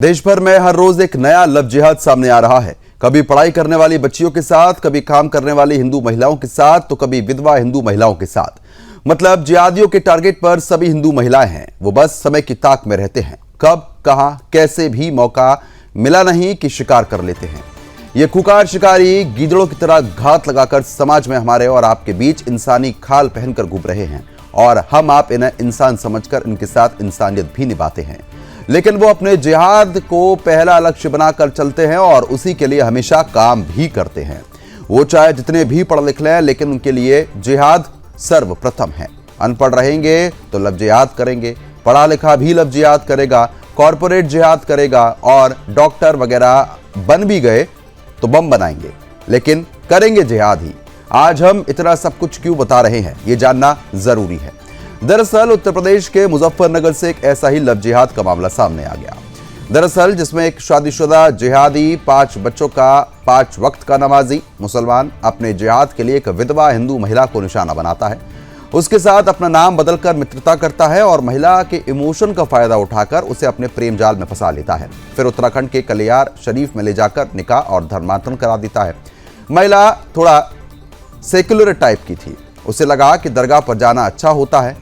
देश भर में हर रोज एक नया लव जिहाद सामने आ रहा है। कभी पढ़ाई करने वाली बच्चियों के साथ, कभी काम करने वाली हिंदू महिलाओं के साथ, तो कभी विधवा हिंदू महिलाओं के साथ। मतलब जिहादियों के टारगेट पर सभी हिंदू महिलाएं हैं। वो बस समय की ताक में रहते हैं, कब कहां कैसे भी मौका मिला नहीं कि शिकार कर लेते हैं। ये खुकार शिकारी गीदड़ों की तरह घात लगाकर समाज में हमारे और आपके बीच इंसानी खाल पहनकर घूम रहे हैं, और हम आप इन्हें इंसान समझकर इनके साथ इंसानियत भी निभाते हैं। लेकिन वो अपने जिहाद को पहला लक्ष्य बनाकर चलते हैं और उसी के लिए हमेशा काम भी करते हैं। वो चाहे जितने भी पढ़ लिख लें, लेकिन उनके लिए जिहाद सर्वप्रथम है। अनपढ़ रहेंगे तो लव जिहाद करेंगे, पढ़ा लिखा भी लव जिहाद करेगा, कॉरपोरेट जिहाद करेगा, और डॉक्टर वगैरह बन भी गए तो बम बनाएंगे, लेकिन करेंगे जिहाद ही। आज हम इतना सब कुछ क्यों बता रहे हैं, ये जानना जरूरी है। दरअसल उत्तर प्रदेश के मुजफ्फरनगर से एक ऐसा ही लव जिहाद का मामला सामने आ गया। दरअसल जिसमें एक शादीशुदा जिहादी, 5 बच्चों का 5 वक्त का नमाजी मुसलमान अपने जिहाद के लिए एक विधवा हिंदू महिला को निशाना बनाता है। उसके साथ अपना नाम बदलकर मित्रता करता है और महिला के इमोशन का फायदा उठाकर उसे अपने प्रेम जाल में फंसा लेता है। फिर उत्तराखंड के कलियार शरीफ में ले जाकर निकाह और धर्मांतरण करा देता है। महिला थोड़ा सेक्युलर टाइप की थी। उसे लगा कि दरगाह पर जाना अच्छा होता है,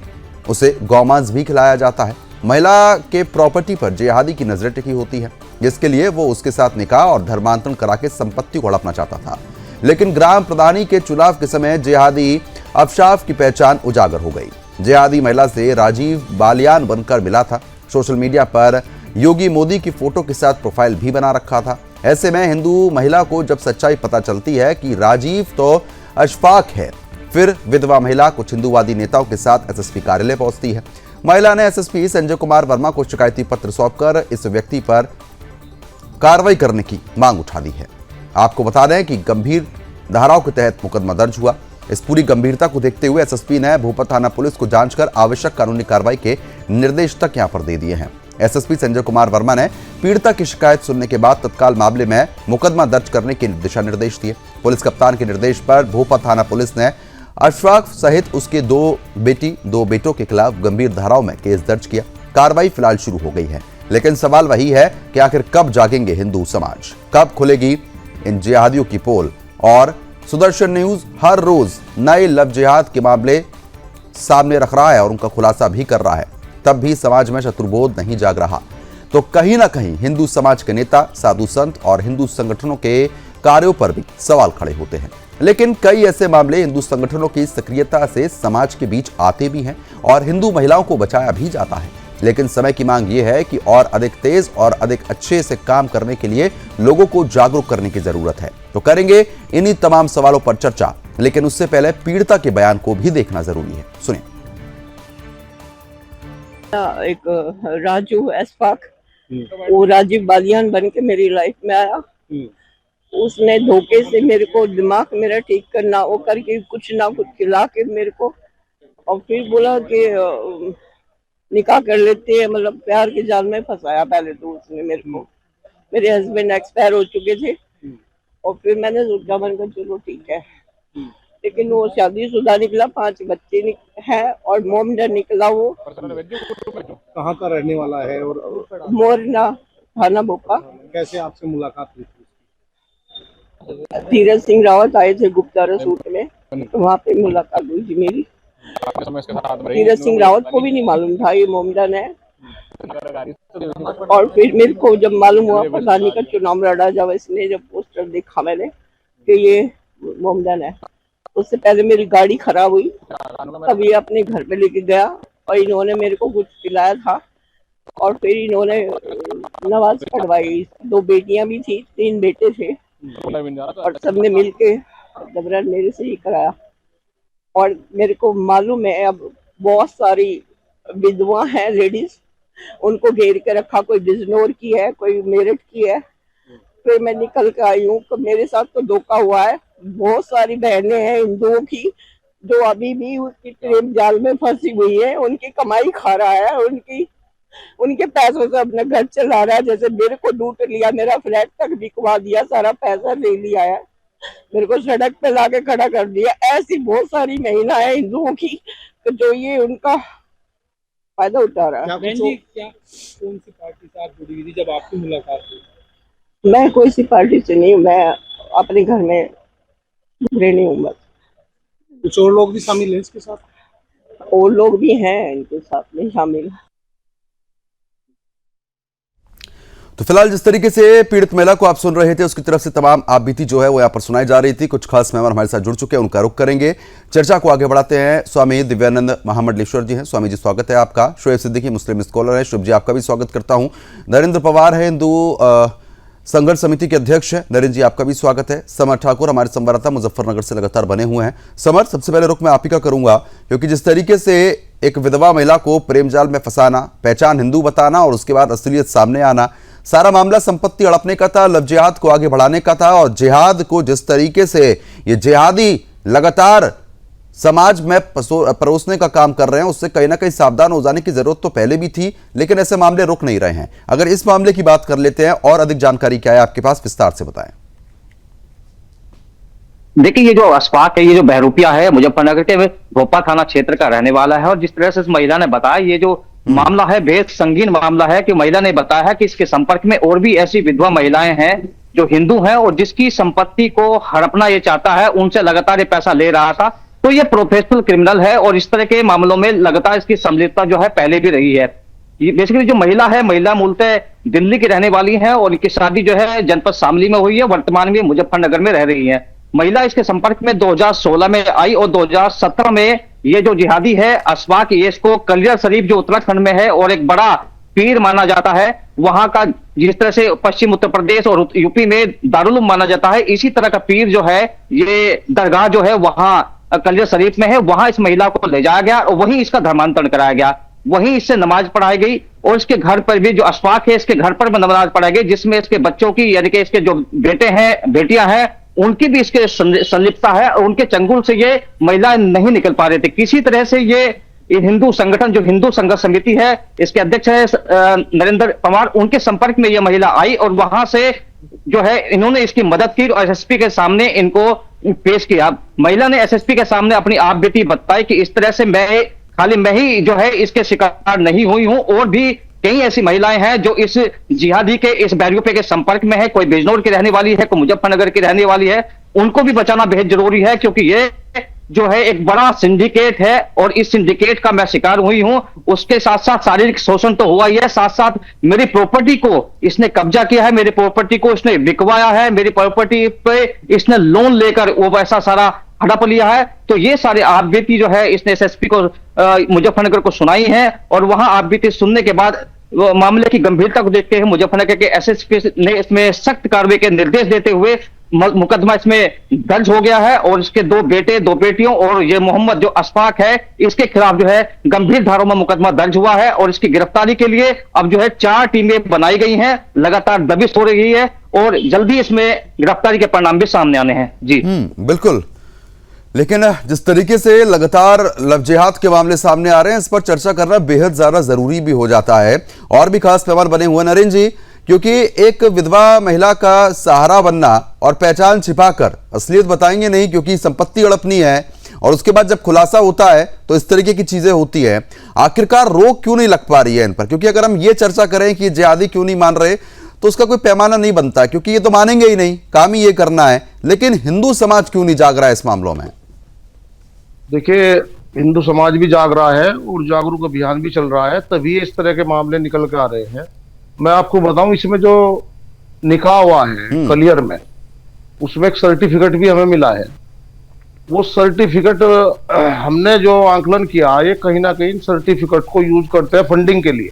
उसे गौमांस भी खिलाया जाता है। महिला के प्रॉपर्टी पर जिहादी की नजर टिकी होती है, जिसके लिए वो उसके साथ निकाह और धर्मांतरण करा के संपत्ति को हड़पना चाहता था। लेकिन ग्राम प्रधानी के चुनाव के समय जिहादी अफशाफ की पहचान उजागर हो गई। जिहादी महिला से राजीव बालियान बनकर मिला था। सोशल मीडिया पर योगी मोदी की फोटो के साथ प्रोफाइल भी बना रखा था। ऐसे में हिंदू महिला को जब सच्चाई पता चलती है कि राजीव तो अशफाक है, फिर विधवा महिला कुछ हिंदूवादी नेताओं के साथ एसएसपी कार्यालय पहुंचती है। महिला ने एसएसपी संजय कुमार वर्मा को शिकायती पत्र सौंपकर इस व्यक्ति पर कार्रवाई करने की मांग उठा दी है। आपको बता दें कि गंभीर धाराओं के तहत मुकदमा दर्ज हुआ। इस पूरी गंभीरता को देखते हुए एसएसपी ने भोपाल थाना पुलिस को जांच कर आवश्यक कानूनी कार्रवाई के निर्देश तक यहां पर दे दिए हैं। एसएसपी संजय कुमार वर्मा ने पीड़िता की शिकायत सुनने के बाद तत्काल मामले में मुकदमा दर्ज करने के दिशा निर्देश दिए। पुलिस कप्तान के निर्देश पर भोपाल थाना पुलिस ने अशफाक सहित उसके 2 बेटी 2 बेटों के खिलाफ गंभीर धाराओं में केस दर्ज किया। कार्रवाई फिलहाल शुरू हो गई है, लेकिन सवाल वही है कि आखिर कब जागेंगे हिंदू समाज, कब खुलेगी इन जिहादियों की पोल। और सुदर्शन न्यूज हर रोज नए लव जिहाद के मामले सामने रख रहा है और उनका खुलासा भी कर रहा है। तब भी समाज में शत्रुबोध नहीं जाग रहा, तो कहीं ना कहीं हिंदू समाज के नेता, साधु संत और हिंदू संगठनों के कार्यों पर भी सवाल खड़े होते हैं। लेकिन कई ऐसे मामले हिंदू संगठनों की सक्रियता से समाज के बीच आते भी हैं और हिंदू महिलाओं को बचाया भी जाता है। लेकिन समय की मांग यह है कि और अधिक तेज और अधिक अच्छे से काम करने के लिए लोगों को जागरूक करने की जरूरत है। तो करेंगे इन्हीं तमाम सवालों पर चर्चा, लेकिन उससे पहले पीड़िता के बयान को भी देखना जरूरी है। सुनिए। एक राजू अशफाक, वो राजीव बालियान बन के मेरी लाइफ में आया। उसने धोखे से मेरे को दिमाग मेरा ठीक करना वो करके कुछ ना कुछ खिला के मेरे को, और फिर बोला कि निकाह कर लेते हैं, मतलब प्यार के जाल में फंसाया। पहले तो उसने मेरे को, मेरे हस्बैंड एक्सपायर हो चुके थे, और फिर मैंने सोचा मैंने चलो ठीक है। लेकिन वो शादीशुदा निकला, 5 बच्चे हैं और मोमडन निकला। वो कहाँ का रहने वाला है और मोरना थाना भोपा। कैसे आपसे मुलाकात हुई थी? तीरथ सिंह रावत आए थे गुप्ता रसूट में, तो वहाँ पे मुलाकात हुई थी मेरी। तीरथ सिंह रावत को भी नहीं मालूम था ये मोमडन है। और फिर मेरे को जब मालूम हुआ प्रधानी का चुनाव लड़ा, जब इसने जब पोस्टर देखा मैंने कि ये मोमडन है, उससे पहले मेरी गाड़ी खराब हुई, तब ये अपने घर पे लेके गया और इन्होंने मेरे को कुछ पिलाया था। और फिर इन्होंने नमाज पढ़वाई। 2 बेटियां भी थी, 3 बेटे थे, और सबने मिलके जबरन मेरे से ही कराया। और मेरे को मालूम है अब बहुत सारी विधवा हैं लेडीज, उनको घेर के रखा, कोई बिजनौर की है, कोई मेरठ की है। फिर मैं निकल के आई हूँ, तो मेरे साथ तो धोखा हुआ है। बहुत सारी बहनें हैं हिंदुओं की जो अभी भी उसकी प्रेम जाल में फंसी हुई है। उनकी कमाई खा रहा है, उनके पैसों से अपना घर चला रहा है। जैसे मेरे को लूट लिया, मेरा फ्लैट तक बिकवा दिया, सारा पैसा ले लिया है, मेरे को सड़क पे लाके खड़ा कर दिया। ऐसी बहुत सारी महिलाएं हिंदुओं की जो ये उनका फायदा उठा रहा है। क्या बहन कुछ जी, क्या कौन सी पार्टी से आप जुड़ी हुई थी जब आपकी मुलाकात हुई? मैं कोई सी पार्टी से नहीं हूँ, मैं अपने घर में गृहिणी हूँ बस। कुछ और लोग भी शामिल हैं इसके साथ? और लोग भी हैं इनके साथ में शामिल। तो फिलहाल जिस तरीके से पीड़ित महिला को आप सुन रहे थे, उसकी तरफ से तमाम आपबीती जो है वो यहाँ पर सुनाई जा रही थी। कुछ खास मेहमान हमारे साथ जुड़ चुके हैं, उनका रुख करेंगे। चर्चा को आगे बढ़ाते हैं। स्वामी दिव्यानंद महामंडलेश्वर जी हैं। स्वामी जी, स्वागत है आपका। शोएब सिद्दीकी मुस्लिम स्कॉलर हैं। शुभ जी, आपका भी स्वागत करता हूं। नरेंद्र पवार है, हिंदू संघर्ष समिति के अध्यक्ष है। नरेंद्र जी, आपका भी स्वागत है। समर ठाकुर हमारे संवाददाता मुजफ्फरनगर से लगातार बने हुए हैं। समर, सबसे पहले रुख मैं आप ही का करूंगा, क्योंकि जिस तरीके से एक विधवा महिला को प्रेम जाल में फंसाना, पहचान हिंदू बताना और उसके बाद असलियत सामने आना, सारा मामला संपत्ति हड़पने का था, लव जिहाद को आगे बढ़ाने का था। और जिहाद को जिस तरीके से ये जिहादी लगातार समाज में परोसने का काम कर रहे हैं, उससे कहीं ना कहीं सावधान हो जाने की जरूरत तो पहले भी थी, लेकिन ऐसे मामले रुक नहीं रहे हैं। अगर इस मामले की बात कर लेते हैं, और अधिक जानकारी क्या है आपके पास, विस्तार से बताएं। देखिए, ये जो अशफाक है, ये जो बहरूपिया है, मुजफ्फरनगर के भोपा थाना क्षेत्र का रहने वाला है। और जिस तरह से इस महिला ने बताया, ये जो मामला है बेहद संगीन मामला है कि महिला ने बताया है कि इसके संपर्क में और भी ऐसी विधवा महिलाएं हैं जो हिंदू हैं और जिसकी संपत्ति को हड़पना ये चाहता है, उनसे लगातार ये पैसा ले रहा था। तो ये प्रोफेशनल क्रिमिनल है और इस तरह के मामलों में लगातार इसकी सम्मिलितता जो है पहले भी रही है। ये बेसिकली जो महिला है, महिला मूलतः दिल्ली की रहने वाली है और इनकी शादी जो है जनपद शामली में हुई है। वर्तमान में मुजफ्फरनगर में रह रही है। महिला इसके संपर्क में 2016 में आई और 2017 में ये जो जिहादी है अशफाक, ये इसको कलियर शरीफ जो उत्तराखंड में है और एक बड़ा पीर माना जाता है, वहां का जिस तरह से पश्चिम उत्तर प्रदेश और यूपी में दारुल उलूम माना जाता है, इसी तरह का पीर जो है, ये दरगाह जो है वहां कलियर शरीफ में है, वहां इस महिला को ले जाया गया और वहीं इसका धर्मांतरण कराया गया। वहीं इससे नमाज पढ़ाई गई और इसके घर पर भी जो अशफाक है, इसके घर पर भी नमाज पढ़ाई गई, जिसमें इसके बच्चों की यानी कि इसके जो बेटे हैं, बेटियां हैं, उनकी भी इसके संलिप्तता है और उनके चंगुल से ये महिलाएं नहीं निकल पा रहे थे। किसी तरह से ये हिंदू संगठन जो हिंदू संघर्ष समिति है, इसके अध्यक्ष है नरेंद्र पवार, उनके संपर्क में यह महिला आई और वहां से जो है इन्होंने इसकी मदद की और एसएसपी के सामने इनको पेश किया। महिला ने एसएसपी के सामने अपनी आप बीती बताई कि इस तरह से मैं ही जो है इसके शिकार नहीं हुई हूं, और भी कई ऐसी महिलाएं हैं जो इस जिहादी के इस बैरियोपे के संपर्क में है। कोई बिजनौर की रहने वाली है, कोई मुजफ्फरनगर की रहने वाली है। उनको भी बचाना बेहद जरूरी है क्योंकि ये जो है एक बड़ा सिंडिकेट है और इस सिंडिकेट का मैं शिकार हुई हूं। उसके साथ साथ शारीरिक शोषण तो हुआ ही है, साथ साथ मेरी प्रॉपर्टी को इसने कब्जा किया है, मेरी प्रॉपर्टी को इसने बिकवाया है, मेरी प्रॉपर्टी पे इसने लोन लेकर वो पैसा सारा हड़प लिया है। तो ये सारे आप बीती जो है इसने एसएसपी को मुजफ्फरनगर को सुनाई है और वहां आप बीती सुनने के बाद मामले की गंभीरता को देखते हुए मुजफ्फरनगर के एसएसपी ने इसमें सख्त कार्रवाई के निर्देश देते हुए मुकदमा इसमें दर्ज हो गया है और इसके 2 बेटे 2 बेटियों और ये मोहम्मद जो अशफाक है, इसके खिलाफ जो है गंभीर धाराओं में मुकदमा दर्ज हुआ है और इसकी गिरफ्तारी के लिए अब जो है 4 टीमें बनाई गई हैं। लगातार दबिश हो रही है और जल्दी इसमें गिरफ्तारी के परिणाम भी सामने आने हैं। जी बिल्कुल, लेकिन जिस तरीके से लगातार लव जिहाद के मामले सामने आ रहे हैं, इस पर चर्चा करना बेहद ज्यादा जरूरी भी हो जाता है। और भी खास मेहमान बने हुए नरेंद्र जी, क्योंकि एक विधवा महिला का सहारा बनना और पहचान छिपाकर असलियत बताएंगे नहीं, क्योंकि संपत्ति हड़पनी है और उसके बाद जब खुलासा होता है तो इस तरीके की चीजें होती है। आखिरकार रोक क्यों नहीं लग पा रही है इन पर? क्योंकि अगर हम ये चर्चा करें कि जिहादी क्यों नहीं मान रहे, तो उसका कोई पैमाना नहीं बनता, क्योंकि ये तो मानेंगे ही नहीं, काम ही ये करना है। लेकिन हिंदू समाज क्यों नहीं जाग रहा है इस मामलों में? देखिए, हिंदू समाज भी जाग रहा है और जागरूक अभियान भी चल रहा है, तभी इस तरह के मामले निकल के आ रहे हैं। मैं आपको बताऊं, इसमें जो निकाह हुआ है कलियर में, उसमें एक सर्टिफिकेट भी हमें मिला है। वो सर्टिफिकेट हमने जो आंकलन किया, ये कहीं ना कहीं सर्टिफिकेट को यूज करते हैं फंडिंग के लिए।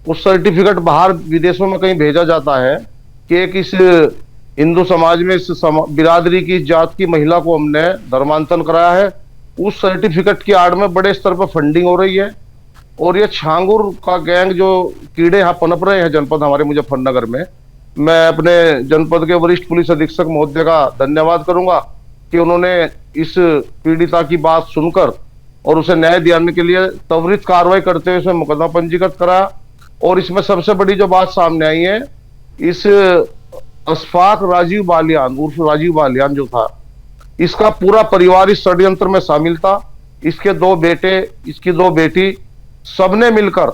उस सर्टिफिकेट बाहर विदेशों में कहीं भेजा जाता है कि एक इस हिंदू समाज में इस बिरादरी की जात की महिला को हमने धर्मांतरण कराया है। उस सर्टिफिकेट की आड़ में बड़े स्तर पर फंडिंग हो रही है और ये छांगुर का गैंग जो कीड़े यहाँ पनप रहे हैं जनपद हमारे मुजफ्फरनगर में, मैं अपने जनपद के वरिष्ठ पुलिस अधीक्षक महोदय का धन्यवाद करूंगा कि उन्होंने इस पीड़िता की बात सुनकर और उसे न्याय दिलाने के लिए त्वरित कार्रवाई करते हुए उसमें मुकदमा पंजीकृत कराया। और इसमें सबसे बड़ी जो बात सामने आई है, इस अशफाक राजीव बालियान उर्फ राजीव बालियान जो था, इसका पूरा परिवार इस षड्यंत्र में शामिल था। इसके 2 बेटे, इसकी 2 बेटी, सबने मिलकर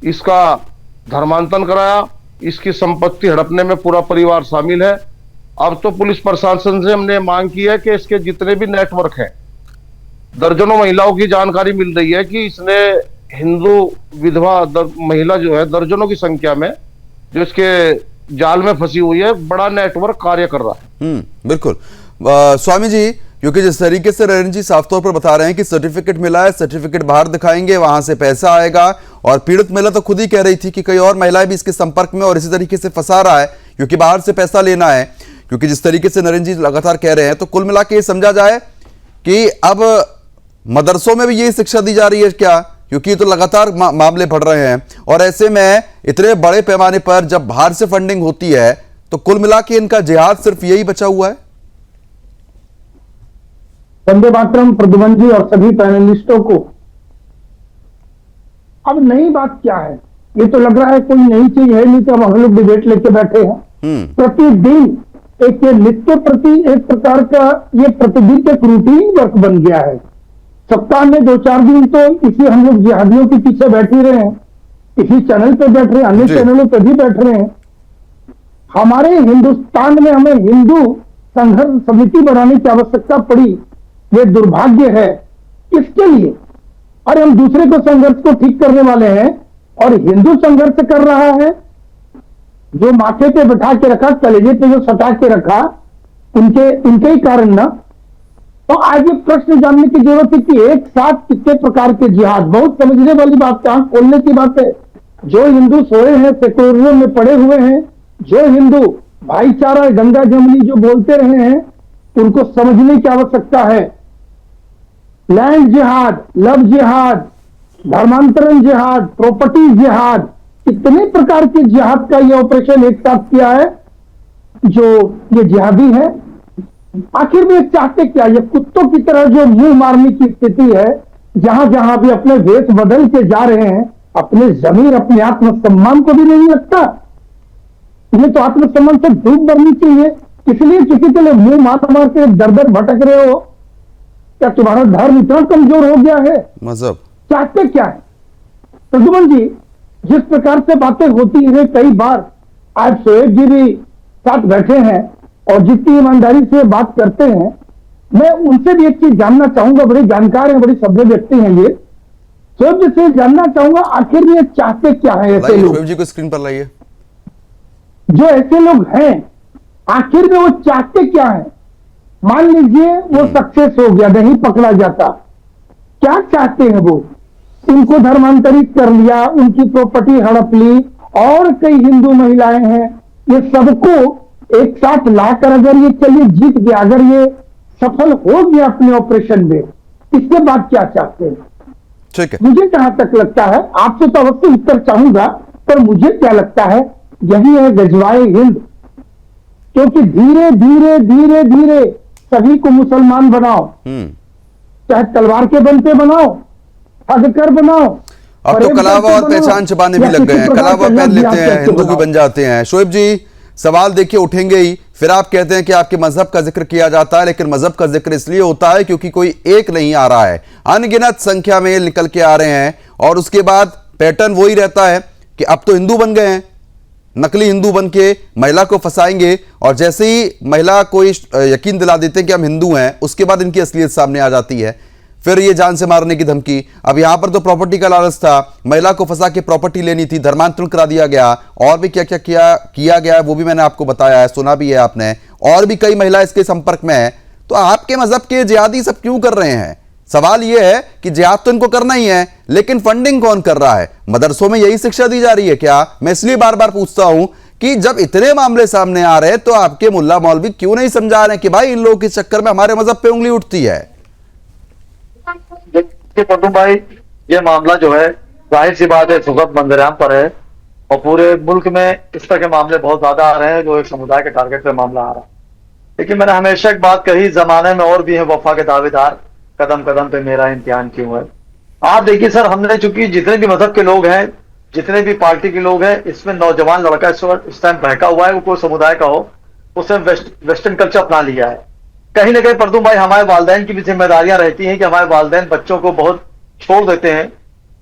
इसका धर्मांतरण कराया। इसकी संपत्ति हड़पने में पूरा परिवार शामिल है। अब तो पुलिस प्रशासन से हमने मांग की है कि इसके जितने भी नेटवर्क हैं, दर्जनों महिलाओं की जानकारी मिल रही है कि इसने हिंदू विधवा महिला जो है दर्जनों की संख्या में जो इसके जाल में फंसी हुई है, बड़ा नेटवर्क कार्य कर रहा है। बिल्कुल। स्वामी जी, क्योंकि जिस तरीके से नरेंद्र जी साफ तौर पर बता रहे हैं कि सर्टिफिकेट मिला है, सर्टिफिकेट बाहर दिखाएंगे, वहां से पैसा आएगा, और पीड़ित महिला तो खुद ही कह रही थी कि कई और महिलाएं भी इसके संपर्क में और इसी तरीके से फंसा रहा है क्योंकि बाहर से पैसा लेना है। क्योंकि जिस तरीके से नरेंद्र जी लगातार कह रहे हैं, तो कुल मिला के ये समझा जाए कि अब मदरसों में भी यही शिक्षा दी जा रही है क्या? क्योंकि ये तो लगातार मामले बढ़ रहे हैं, और ऐसे में इतने बड़े पैमाने पर जब बाहर से फंडिंग होती है तो कुल मिला के इनका जिहाद सिर्फ यही बचा हुआ है। वंदे मातरम, प्रद्युमन जी और सभी पैनलिस्टों को, अब नई बात क्या है? ये तो लग रहा है कोई नई चीज है नहीं कि हम लोग डिबेट लेके बैठे हैं। प्रतिदिन एक नित्य प्रति एक प्रकार का ये प्रतिदिन का रूटीन वर्क बन गया है। सप्ताह में 2-4 दिन तो इसी हम लोग जिहादियों के पीछे बैठ ही रहे हैं, इसी चैनल पे बैठ रहे हैं, अन्य चैनलों पे भी बैठ रहे हैं। हमारे हिंदुस्तान में हमें हिंदू संघर्ष समिति बनाने की आवश्यकता पड़ी, ये दुर्भाग्य है। इसके लिए अरे हम दूसरे को संघर्ष को ठीक करने वाले हैं और हिंदू संघर्ष कर रहा है। जो माथे पे बैठा के रखा, कलेजे पे जो सटा के रखा, उनके ही कारण ना। तो आज ये प्रश्न जानने की जरूरत है कि एक साथ कितने प्रकार के जिहाद, बहुत समझने वाली बात है, आंख खोलने की बात है। जो हिंदू सोए हैं, सेक्युलरिज्म में पड़े हुए हैं, जो हिंदू भाईचारा गंगा जमनी जो बोलते रहे हैं, उनको समझने की आवश्यकता है। लैंड जिहाद, लव जिहाद, धर्मांतरण जिहाद, प्रॉपर्टी जिहाद, इतने प्रकार के जिहाद का ये ऑपरेशन एक साथ किया है जो ये जिहादी है। आखिर में चाहते क्या? ये कुत्तों की तरह जो मुंह मारने की स्थिति है, जहां जहां भी अपने वेश बदल के जा रहे हैं, अपने जमीर अपने आत्मसम्मान को भी नहीं लगता। ये तो आत्मसम्मान से डूब मरनी चाहिए, इसलिए किसी के लिए मुंह मार मार के दर दर भटक रहे हो। क्या तुम्हारा धर्म इतना कमजोर हो गया है? मजहब चाहते क्या है? प्रद्युमन जी, जिस प्रकार से बातें होती है, कई बार आज शोएब जी भी साथ बैठे हैं और जितनी ईमानदारी से बात करते हैं, मैं उनसे भी एक चीज जानना चाहूंगा। बड़े जानकार हैं, बड़ी सभ्य व्यक्ति हैं ये। शोएब जी से जानना चाहूंगा, आखिर ये चाहते क्या है? ऐसे लोग, शोएब जी को स्क्रीन पर लाइए, जो ऐसे लोग हैं, आखिर में वो चाहते क्या है? मान लीजिए वो सक्सेस हो गया, नहीं पकड़ा जाता, क्या चाहते हैं वो? उनको धर्मांतरित कर लिया, उनकी प्रॉपर्टी हड़प ली, और कई हिंदू महिलाएं हैं, ये सबको एक साथ लाकर अगर ये चलिए जीत गया, अगर ये सफल हो गया अपने ऑपरेशन में, इसके बाद क्या चाहते हैं? ठीक है। मुझे जहां तक लगता है, आपसे तो अवश्य उत्तर चाहूंगा, पर मुझे क्या लगता है, यही है गजवाए हिंद। क्योंकि धीरे धीरे धीरे धीरे सभी को मुसलमान बनाओ, चाहे तलवार के बल पे बनाओ, ठग कर बनाओ। अब तो कलावा और पहचान छुपाने भी लग गए हैं, कलावा पहन लेते हैं, हिंदू भी बन जाते हैं। शोएब जी, सवाल देखिए उठेंगे ही। फिर आप कहते हैं कि आपके मजहब का जिक्र किया जाता है, लेकिन मजहब का जिक्र इसलिए होता है क्योंकि कोई एक नहीं आ रहा है, अनगिनत संख्या में निकल के आ रहे हैं, और उसके बाद पैटर्न वही रहता है कि अब तो हिंदू बन गए हैं, नकली हिंदू बन के महिला को फंसाएंगे, और जैसे ही महिला को यकीन दिला देते हैं कि हम हिंदू हैं, उसके बाद इनकी असलियत सामने आ जाती है। फिर ये जान से मारने की धमकी। अब यहां पर तो प्रॉपर्टी का लालच था, महिला को फंसा के प्रॉपर्टी लेनी थी, धर्मांतरण करा दिया गया, और भी क्या क्या किया गया है वो भी मैंने आपको बताया है, सुना भी है आपने, और भी कई महिला इसके संपर्क में है। तो आपके मजहब के जिहादी सब क्यों कर रहे हैं? सवाल यह है कि जिहाद तो इनको करना ही है, लेकिन फंडिंग कौन कर रहा है? मदरसों में यही शिक्षा दी जा रही है क्या? मैं इसलिए बार बार पूछता हूं कि जब इतने मामले सामने आ रहे हैं तो आपके मुल्ला मौलवी क्यों नहीं समझा रहे हैं कि भाई इन लोगों के चक्कर में हमारे मजहब पे उंगली उठती है? देखिए पट्टू भाई, ये मामला जो है जाहिर सी बात है सुगत मंजराम पर है, और पूरे मुल्क में इस तरह के मामले बहुत ज्यादा आ रहे हैं जो एक समुदाय के टारगेट पे मामला आ रहा है। लेकिन मैंने हमेशा एक बात कही, जमाने में और भी है वफा के दावेदार, कदम कदम पे मेरा इम्तिहान क्यों है। आप देखिए सर, हमने चूंकि जितने भी मजहब के लोग हैं, जितने भी पार्टी के लोग हैं, इसमें नौजवान लड़का इस टाइम बहका हुआ है, वो कोई समुदाय का हो, उसने वेस्टर्न कल्चर अपना लिया है। कहीं ना कहीं परदू भाई, हमारे वालिदैन की भी जिम्मेदारियां रहती हैं कि हमारे वालिदैन बच्चों को बहुत छोड़ देते हैं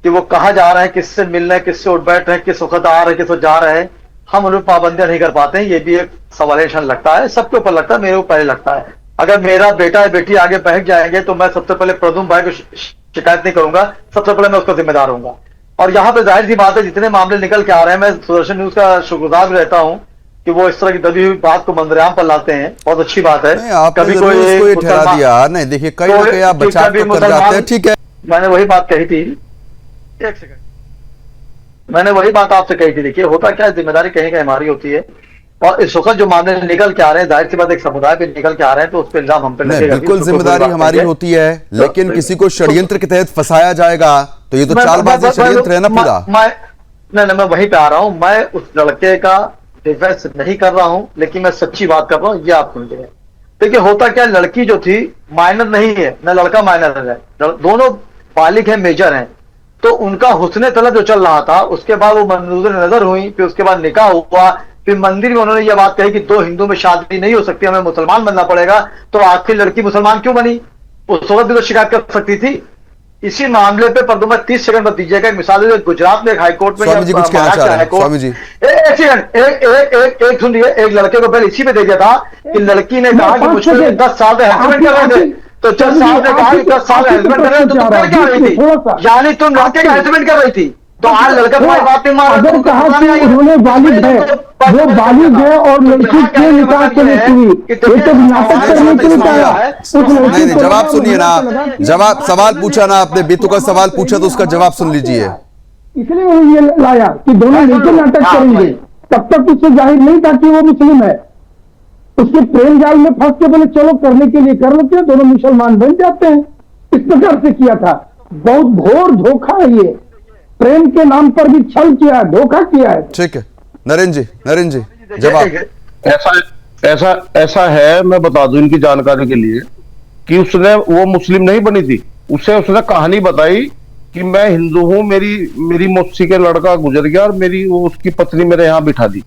कि वो कहाँ जा रहे हैं, किससे मिल रहे हैं, किससे उठ बैठ रहे हैं, किस वक्त आ रहे हैं, किस वक्त जा रहे हैं, हम उन पर पाबंदियां नहीं कर पाते हैं। ये भी एक सवालिएशन लगता है, सबके ऊपर लगता है, मेरे ऊपर पहले लगता है। अगर मेरा बेटा या बेटी आगे बहक जाएंगे तो मैं सबसे पहले प्रद्युम्न भाई को शिकायत नहीं करूंगा, सबसे पहले मैं उसका जिम्मेदार होऊंगा। और यहाँ पे जाहिर सी बात है, जितने मामले निकल के आ रहे हैं, मैं सुदर्शन न्यूज का शुक्रगुजार भी रहता हूँ कि वो इस तरह की दबी हुई बात को मंजरेआम पर लाते हैं, बहुत अच्छी बात है। नहीं, आपने जरूर इसको ये ठहरा दिया। नहीं देखिए, कहीं ना कहीं आप बचाव तो कर जाते हैं, ठीक है। मैंने वही बात कही थी, एक सेकंड, मैंने वही बात आपसे कही थी। देखिए होता क्या है, जिम्मेदारी कहीं कहीं हमारी होती है, और इस वक्त जो मामले निकल के आ रहे हैं, जाहिर सी बात एक समुदाय पे निकल के आ रहे हैं, तो उस पर इल्जाम हम पे लगेगा। बिल्कुल जिम्मेदारी हमारी होती है, लेकिन किसी को षड्यंत्र के तहत फंसाया जाएगा तो ये तो चालबाजी षड्यंत्र है ना पूरा। नहीं, मैं वहीं पे आ रहा हूं। मैं उस लड़के का डिफेंस नहीं कर रहा हूं, लेकिन मैं सच्ची बात कर रहा हूं, ये आप सुनिए। देखिए होता क्या, लड़की जो थी माइनर नहीं है ना, लड़का माइनर है, दोनों बालिग है, मेजर हैं। तो उनका हुस्ने तलब जो चल रहा था, उसके बाद वो मंजूर नजर हुई, फिर उसके बाद निकाह हुआ, फिर मंदिर में उन्होंने ये बात कही कि 2 हिंदू में शादी नहीं हो सकती, हमें मुसलमान बनना पड़ेगा। तो आखिर लड़की मुसलमान क्यों बनी? उस वक्त भी तो शिकायत कर सकती थी। इसी मामले पे प्रद्युम्न 30 सेकंड पर दीजिएगा एक मिसाल है, गुजरात में एक हाईकोर्ट में, स्वामी जी कुछ कहना चाह रहे हैं, स्वामी जी एक सेकंड, एक सुनिए, एक लड़के को पहले इसी पे दे दिया था कि लड़की ने कहा कि मुझको 10 साल से हस्बैंड कर रहे थे, तो 10 साल ने कहा कि 10 साल हस्बैंड कर रहे थे, तो तुम कर क्या रही थी? यानी तुम लड़के का हस्बैंड कर रही थी, तो आज लड़का तुम्हारी बात नहीं मान रहा। अगर कहा कि उन्होंने बालिग है, वो बालिग है और लड़की के निकाह के लिए हुई, ये तो नाटक करने के लिए कहा। नहीं, जवाब सुनिए ना, जवाब, सवाल पूछा ना आपने, बेतुका सवाल पूछा तो उसका जवाब सुन लीजिए। इसलिए उन्होंने ये लाया कि दोनों मिलकर नाटक करेंगे, तब तक उससे जाहिर नहीं था कि वो मुस्लिम है। उसके प्रेम जाल में फंस के बोले चलो करने के लिए कर लेते हैं, दोनों मुसलमान बन जाते हैं। इस प्रकार से किया था। बहुत घोर धोखा है ये, प्रेम के नाम पर भी छल किया है, धोखा किया है। ठीक है नरेंद्र जी जवाब। ऐसा है, मैं बता दूं इनकी जानकारी के लिए कि उसने, वो मुस्लिम नहीं बनी थी, उसने कहानी बताई कि मैं हिंदू हूं, मेरी मौसी के लड़का गुजर गया और उसकी पत्नी मेरे यहाँ बिठा दी।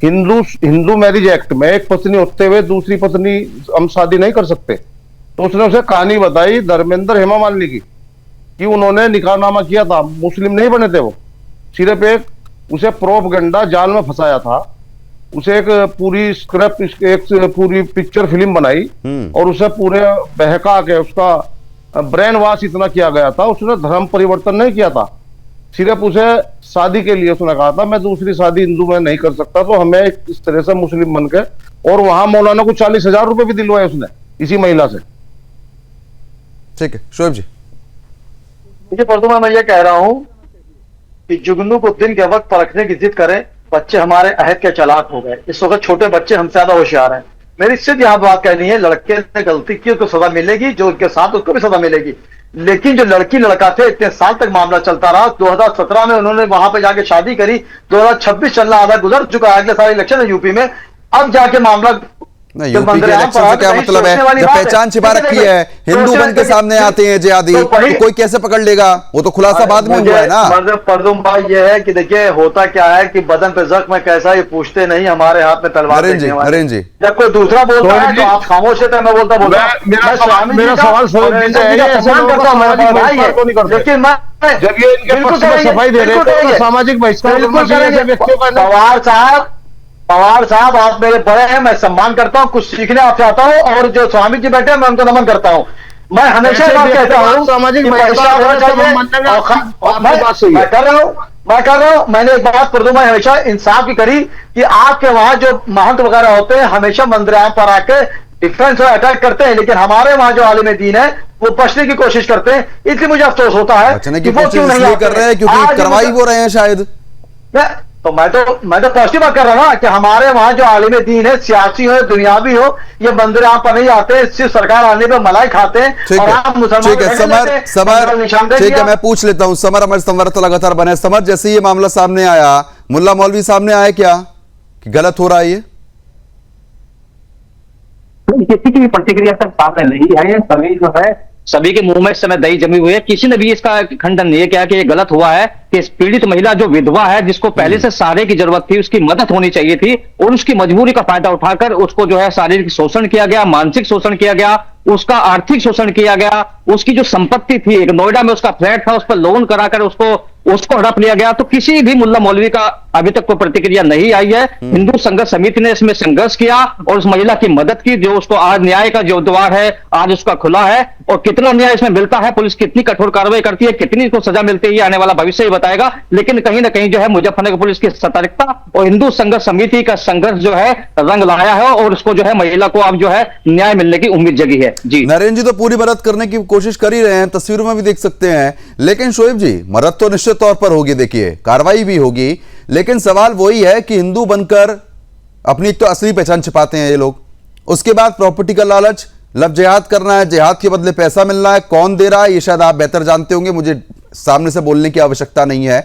हिंदू मैरिज एक्ट में एक पत्नी होते हुए दूसरी पत्नी हम शादी नहीं कर सकते। तो उसने उसे कहानी बताई धर्मेंद्र हेमा मालिनी की, कि उन्होंने निकाहनामा किया था, मुस्लिम नहीं बने थे वो, सिर्फ एक उसे प्रोपगेंडा जाल में फंसाया था। उसे एक पूरी स्क्रिप्ट, एक पूरी पिक्चर फिल्म बनाई और उसे पूरे बहका के उसका ब्रेन वॉश इतना किया गया था। उसने धर्म परिवर्तन नहीं किया था, सिर्फ उसे शादी के लिए उसने कहा था मैं दूसरी शादी हिंदू में नहीं कर सकता, तो हमें इस तरह से मुस्लिम बन के, और वहां मौलाना को 40,000 रुपए भी दिलवाए उसने इसी महिला से। ठीक है शोएब जी। देखिए प्रद्युम्न, मैं ये कह रहा हूं कि जुगनू को दिन के वक्त परखने की जिद करें। बच्चे हमारे अहद के चालाक हो गए, इस वक्त छोटे बच्चे हमसे ज्यादा होशियार हैं। मेरी सिर्फ यहाँ बात कहनी है, लड़के ने गलती की, उसको सजा मिलेगी, जो उनके साथ उसको भी सजा मिलेगी। लेकिन जो लड़की लड़का थे, इतने साल तक मामला चलता रहा। 2017 में उन्होंने वहां पे जाके शादी करी, 2026 चल रहा, आधा गुजर चुका है, अगले सारे इलेक्शन है यूपी में, अब जाके मामला नहीं, यूपी के इलेक्शन से क्या मतलब है? जब पहचान छिपा रखी है, हिंदू बन के सामने आते हैं जिहादी, तो कोई कैसे पकड़ लेगा? वो तो खुलासा बाद में हुआ है ना। प्रद्युम्न भाई ये है कि देखिए होता क्या है कि बदन पे जख्म है कैसा, ये पूछते नहीं, हमारे हाथ में तलवार। नरेंद्र जी जब कोई दूसरा बोलता है तो आप खामोश होते हैं, मैं बोलता मेरा सवाल सम्मान करता हूँ, लेकिन मैं जब ये इनके पक्ष में सफाई दे रहे हैं तो सामाजिक बहिष्कार। पवार साहब आप मेरे बड़े हैं, मैं सम्मान करता हूं, कुछ सीखने आपसे आता हूं, और जो स्वामी जी बैठे हैं मैं उनको नमन करता हूं। मैं हमेशा बात कहता हूं सामाजिक मैं कर रहा हूं। मैंने एक बात प्रद्युम्न हमेशा इंसाफ की करी कि आपके वहां जो महंत वगैरह होते हैं हमेशा मंदिराम पर आके डिफेंस और अटैक करते हैं, लेकिन हमारे वहां जो आलिम दीन है वो बचने की कोशिश करते हैं। इसलिए मुझे अफसोस होता है कि वो क्यों नहीं कर रहे हैं, क्योंकि करवाई वो रहे हैं शायद। तो मैं तो पॉजिटिव बात कर रहा हूं ना कि हमारे वहां जो आलिम दीन है, सियासी हो दुनियावी हो, ये मंदिर आप पर नहीं आते, सिर्फ सरकार आने पर मलाई खाते हैं और आप मुसलमान। ठीक है समर, ठीक है मैं पूछ लेता हूं, समर हमारे संवाददाता तो लगातार बने। समर, जैसे ये मामला सामने आया, मुल्ला मौलवी सामने आया क्या कि गलत हो रहा है ये? किसी की भी प्रतिक्रिया तक सामने नहीं आई है। सभी जो है, सभी के मुंह में इस समय दही जमी हुई है, किसी ने भी इसका खंडन नहीं किया कि ये गलत हुआ है, कि पीड़ित महिला जो विधवा है, जिसको पहले से सहारे की जरूरत थी, उसकी मदद होनी चाहिए थी, और उसकी मजबूरी का फायदा उठाकर उसको जो है शारीरिक शोषण किया गया, मानसिक शोषण किया गया, उसका आर्थिक शोषण किया गया, उसकी जो संपत्ति थी, एक नोएडा में उसका फ्लैट था, उस पर लोन कराकर उसको हड़प लिया गया। तो किसी भी मुल्ला मौलवी का अभी तक कोई प्रतिक्रिया नहीं आई है। हिंदू संघर्ष समिति ने इसमें संघर्ष किया और उस महिला की मदद की, जो उसको आज न्याय का जो द्वार है आज उसका खुला है। और कितना न्याय इसमें मिलता है, पुलिस कितनी कठोर कार्रवाई करती है, कितनी इसको सजा मिलती है, आने वाला भविष्य ही बताएगा। लेकिन कहीं ना कहीं जो है मुजफ्फरनगर पुलिस की सतर्कता और हिंदू संघर्ष समिति का संघर्ष जो है रंग लाया है और उसको जो है महिला को अब जो है न्याय मिलने की उम्मीद जगी है। जी नरेंद्र जी तो पूरी मदद करने की कोशिश कर ही रहे हैं, तस्वीरों में भी देख सकते हैं। लेकिन शोएब जी, मदद तो निश्चित तौर पर होगी, देखिए कार्रवाई भी होगी, लेकिन सवाल वही है कि हिंदू बनकर अपनी एक तो असली पहचान छिपाते हैं ये लोग, उसके बाद प्रॉपर्टी का लालच, लव जिहाद करना है, जिहाद के बदले पैसा मिलना है, कौन दे रहा है ये शायद आप बेहतर जानते होंगे, मुझे सामने से बोलने की आवश्यकता नहीं है।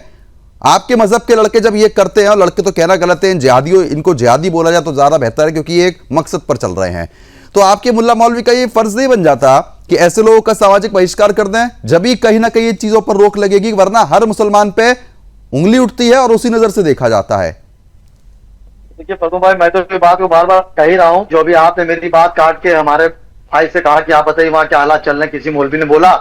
आपके मजहब के लड़के जब ये करते हैं, और लड़के तो कहना गलत है, जिहादियों इनको जिहादी बोला जाए तो ज्यादा बेहतर है, क्योंकि ये एक मकसद पर चल रहे हैं। तो आपके मुल्ला मौलवी का ये फर्ज नहीं बन जाता कि ऐसे लोगों का सामाजिक बहिष्कार कर दें, जब भी कहीं ना कहीं चीजों पर रोक लगेगी, वरना हर मुसलमान पे उंगली उठती है और उसी नजर से देखा जाता है। देखिए फर्दू भाई, मैं तो इस बात को बार बार कह ही रहा हूँ। जो भी आपने मेरी बात काट के हमारे भाई से कहा कि आप बताइए वहाँ क्या हालात चल रहे हैं, किसी मौलवी ने बोला,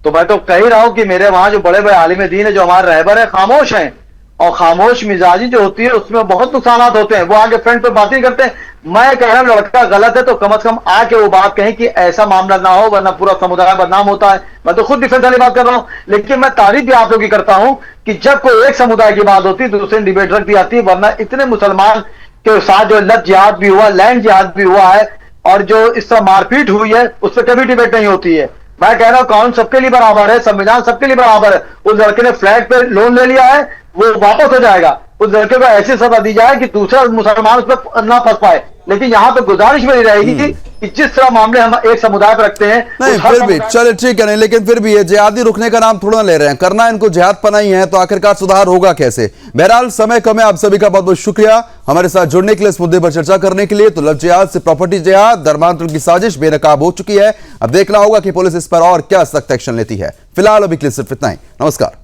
तो मैं तो कह ही रहा हूँ कि मेरे वहां जो बड़े बड़े आलिम दीन है, जो हमारे रहबर है, खामोश हैं। और खामोश मिजाजी जो होती है उसमें बहुत नुकसान होते हैं, वो आगे फ्रंट पे बात नहीं करते। मैं कह रहा हूँ लड़का गलत है तो कम से कम आके वो बात कहें कि ऐसा मामला ना हो, वरना पूरा समुदाय बदनाम होता है। मैं तो खुद डिफेंस वाली बात कर रहा हूँ, लेकिन मैं तारीफ भी आप लोगों की करता हूँ कि जब कोई एक समुदाय की बात होती है दूसरे ने डिबेट रख दी जाती है। वरना इतने मुसलमान के साथ जो लव जिहाद भी हुआ, लैंड जिहाद भी हुआ है, और जो इस तरह मारपीट हुई है, उस पर कभी डिबेट नहीं होती है। मैं कह रहा हूँ कानून सबके लिए बराबर है, संविधान सबके लिए बराबर है। उस लड़के ने फ्लैट पे लोन ले लिया है, वो वापस हो जाएगा। उस लड़के को ऐसी सजा दी जाए कि दूसरा मुसलमान उस पर ना फंस पाए। लेकिन यहाँ पे गुजारिश मेरी रहेगी कि जिस तरह मामले हम एक समुदाय पर रखते हैं, नहीं फिर भी चले ठीक है, नहीं लेकिन फिर भी ये जिहादी रुकने का नाम थोड़ा ले रहे हैं, करना इनको जिहाद पना ही है, तो आखिरकार सुधार होगा कैसे? बहरहाल समय कम है, आप सभी का बहुत बहुत शुक्रिया हमारे साथ जुड़ने के लिए, इस मुद्दे पर चर्चा करने के लिए। तो लव जिहाद से प्रॉपर्टी जिहाद, धर्मांतरण की साजिश बेनकाब हो चुकी है। अब देखना होगा कि पुलिस इस पर और क्या सख्त एक्शन लेती है। फिलहाल अभी के लिए सिर्फ इतना ही, नमस्कार।